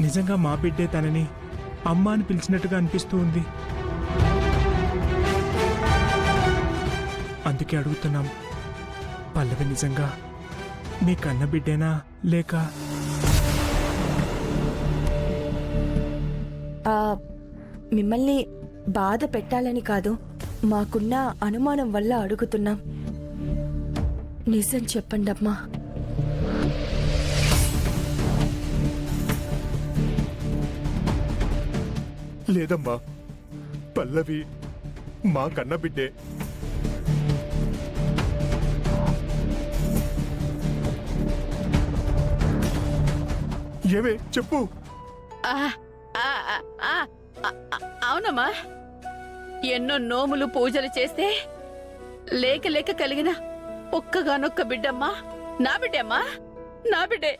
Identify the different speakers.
Speaker 1: నిజంగా మా బిడ్డే తనని అమ్మ అని పిలిచినట్టుగా అనిపిస్తూ ఉంది. అందుకే అడుగుతున్నాం, పల్లవి నిజంగా మీ కన్న బిడ్డేనా లేక?
Speaker 2: మిమ్మల్ని బాధ పెట్టాలని కాదు, మాకున్న అనుమానం వల్ల అడుగుతున్నాం. నిజం చెప్పండి అమ్మా.
Speaker 3: లేదమ్మా, పల్లవి మా కన్న బిడ్డే. ఏమే చెప్పు.
Speaker 4: అవునమ్మా, ఎన్నో నోములు పూజలు చేస్తే లేక లేక కలిగిన ఒక్కగానొక్క బిడ్డమ్మా, నా బిడ్డమ్మా, నా బిడ్డే.